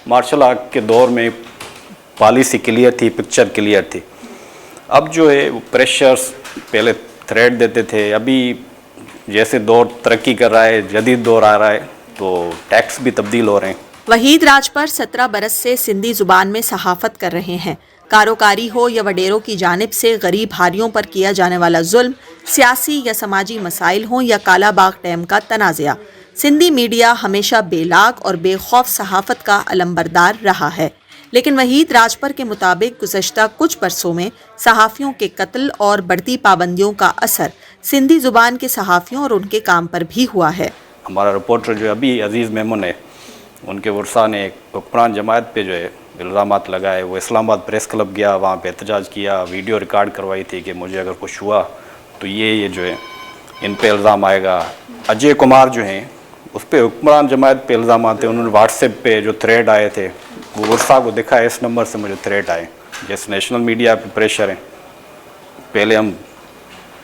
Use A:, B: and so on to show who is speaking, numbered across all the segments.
A: Martial art के दौर में पॉलिसी क्लियर थी, पिक्चर क्लियर थी। अब जो है वो प्रेशर्स, पहले थ्रेट देते थे, अभी जैसे दौर तरक्की कर रहा है, जदीद दौर आ रहा है, तो टैक्स भी तब्दील हो रहे हैं।
B: वहीद राजपर 17 बरस से सिंधी जुबान में सहाफ़त कर रहे हैं। कारोकारी हो या वडेरों की जानिब से गरीब हारियों पर किया जाने वाला जुल्म, सियासी या समाजी मसाइल हों या काला बाग डैम का तनाज़ा, सिंधी मीडिया हमेशा बेलाग और बेखौफ सहाफ़त का अलंबरदार रहा है। लेकिन वहीद राजपर के मुताबिक गुज़श्ता कुछ बरसों में सहाफ़ियों के कत्ल और बढ़ती पाबंदियों का असर सिंधी ज़ुबान के सहाफ़ियों और उनके काम पर भी हुआ है।
A: हमारा रिपोर्टर जो अभी अजीज़ मेमन है, उनके वर्षा ने हुक्मरान जमात पे जो है इल्ज़ामात लगाए। वो इस्लामाबाद प्रेस क्लब गया, वहाँ पे एहतजाज किया, वीडियो रिकॉर्ड करवाई थी कि मुझे अगर कुछ हुआ तो ये जो है इन पे इल्ज़ाम आएगा। अजय कुमार जो हैं उस पर हुक्मरान जमात पे इल्ज़ाम आते हैं। उन्होंने व्हाट्सएप पे जो थ्रेड आए थे वो वर्षा को दिखाया, इस नंबर से मुझे थ्रेड आए। जैसे नेशनल मीडिया पे प्रेशर है, पहले हम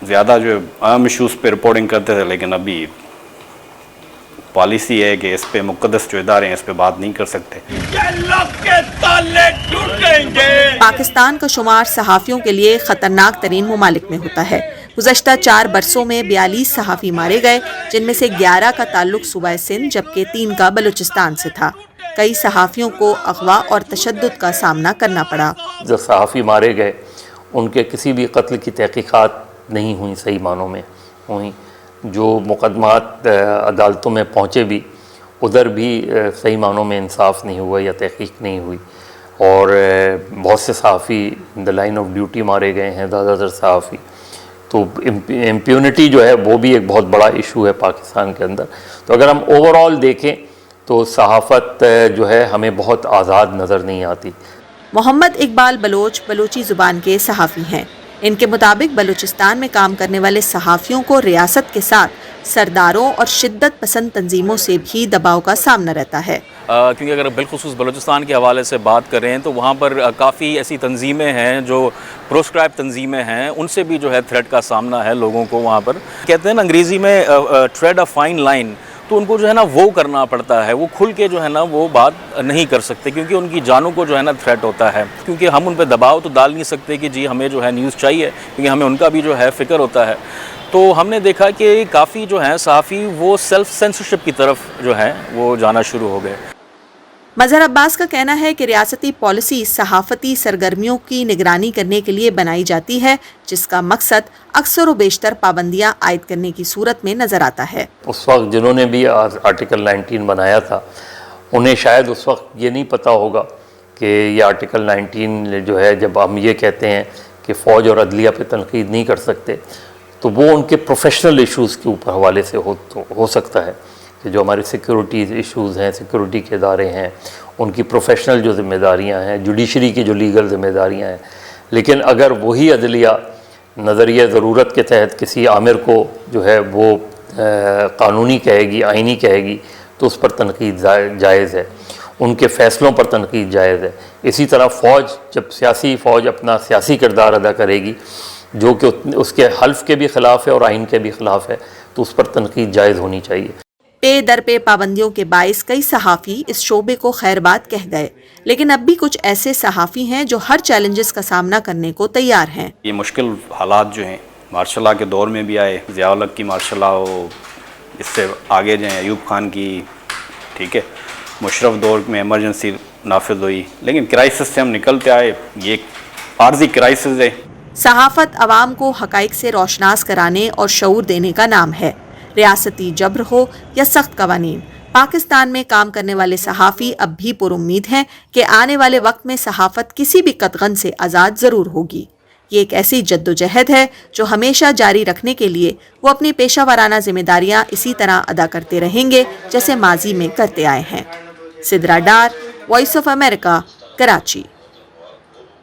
A: ज़्यादा जो अहम इशूज़ पे रिपोर्टिंग करते थे, लेकिन अभी पॉलिसी है कि इस पे मुक़द्दस जो इदारे हैं इस पे बात नहीं कर सकते।
B: पाकिस्तान का शुमार सहाफ़ियों के लिए ख़तरनाक तरीन ममालिक में होता है। गुज़श्ता 4 बरसों में 42 सहाफ़ी मारे गए, जिनमें से 11 का ताल्लुक सूबा सिंध जबकि 3 का बलूचिस्तान से था। कई सहाफ़ियों को अगवा और तशद्दुद का सामना करना पड़ा।
C: जो सहाफ़ी मारे गए उनके किसी भी कत्ल की तहक़ीक़ात नहीं हुई, सही मानों में हुई। जो मुक़दमात अदालतों में पहुँचे भी, उधर भी सही मानों में इंसाफ नहीं हुआ या तहक़ीक़ नहीं हुई। और बहुत से सहाफ़ी in the line of duty मारे गए हैं, ज़्यादातर सहाफ़ी। तो इम्प्यूनिटी जो है वो भी एक बहुत बड़ा इशू है पाकिस्तान के अंदर। तो अगर हम ओवरऑल देखें तो सहाफ़त जो है हमें बहुत आज़ाद नज़र नहीं आती।
B: मोहम्मद इकबाल बलोच बलोची ज़ुबान के सहाफ़ी हैं। इनके मुताबिक बलूचिस्तान में काम करने वाले सहाफ़ियों को रियासत के साथ सरदारों और शिद्दत पसंद तंजीमों से भी दबाव का सामना रहता है।
D: क्योंकि अगर बिलखुसूस बलूचिस्तान के हवाले से बात करें तो वहाँ पर काफ़ी ऐसी तंजीमें हैं जो प्रोस्क्राइब तंजीमें हैं, उनसे भी जो है थ्रेट का सामना है लोगों को। वहाँ पर कहते हैं ना अंग्रेज़ी में ट्रेड अ फाइन लाइन, तो उनको जो है ना वो करना पड़ता है, वो खुल के जो है ना वो बात नहीं कर सकते क्योंकि उनकी जानों को जो है ना थ्रेट होता है। क्योंकि हम उन पर दबाव तो डाल नहीं सकते कि जी हमें जो है न्यूज़ चाहिए, क्योंकि हमें उनका भी जो है फ़िक्र होता है। तो हमने देखा कि काफ़ी जो है सहाफ़ी वो सेल्फ सेंसरशिप की तरफ जो है वो जाना शुरू हो गए।
B: मज़हर अब्बास का कहना है कि रियासती पॉलिसी सहाफ़ती सरगर्मियों की निगरानी करने के लिए बनाई जाती है, जिसका मकसद अक्सर व बेशतर पाबंदियाँ आयद करने की सूरत में नज़र आता है।
C: उस वक्त जिन्होंने भी आर्टिकल 19 बनाया था, उन्हें शायद उस वक्त ये नहीं पता होगा कि ये आर्टिकल 19 जो है, जब हम ये कहते हैं कि फ़ौज और अदलिया पे तनकीद नहीं कर सकते, तो वो उनके प्रोफेशनल इशूज़ के ऊपर हवाले से हो सकता है कि जो हमारे सिक्योरिटी इश्यूज़ हैं, सिक्योरिटी के इदारे हैं, उनकी प्रोफेशनल जो ज़िम्मेदारियाँ हैं, जुडिशरी की जो लीगल ज़िम्मेदारियाँ हैं। लेकिन अगर वही अदलिया नज़रिया ज़रूरत के तहत किसी आमिर को जो है वो कानूनी कहेगी, आइनी कहेगी, तो उस पर तनकीद जायज़ है, उनके फ़ैसलों पर तनकीद जायज़ है। इसी तरह फ़ौज, जब सियासी फ़ौज अपना सियासी किरदार अदा करेगी जो कि उसके हल्फ के भी ख़िलाफ़ है और आइन के भी ख़िलाफ़ है, तो उस पर तनकीद जायज़ होनी चाहिए।
B: पे दर पे पाबंदियों के बाइस कई सहाफ़ी इस शोबे को खैरबाद कह गए, लेकिन अब भी कुछ ऐसे सहाफ़ी हैं जो हर चैलेंजेस का सामना करने को तैयार हैं।
A: ये मुश्किल हालात जो हैं मार्शल लॉ के दौर में भी आए, ज़िया-उल हक़ की मार्शल लॉ हो, इससे आगे जाएँ अयूब खान की, ठीक है, मुशर्रफ दौर में एमरजेंसी नाफिज हुई, लेकिन क्राइसिस से हम निकलते आए। ये एक आर्जी क्राइसिस है।
B: सहाफ़त अवाम को हक़ाइक़ से रोशनास कराने और शऊर देने का नाम है। रियासती जबर हो या सख्त कवानीन, पाकिस्तान में काम करने वाले सहाफ़ी अब भी पुरुम्मीद हैं कि आने वाले वक्त में सहाफ़त किसी भी कतगन से आज़ाद ज़रूर होगी। ये एक ऐसी जद्दोजहद है जो हमेशा जारी रखने के लिए वो अपनी पेशा वाराना जिम्मेदारियाँ इसी तरह अदा करते रहेंगे जैसे माजी में करते आए हैं। सिद्रा डार, वॉइस ऑफ अमेरिका, कराची।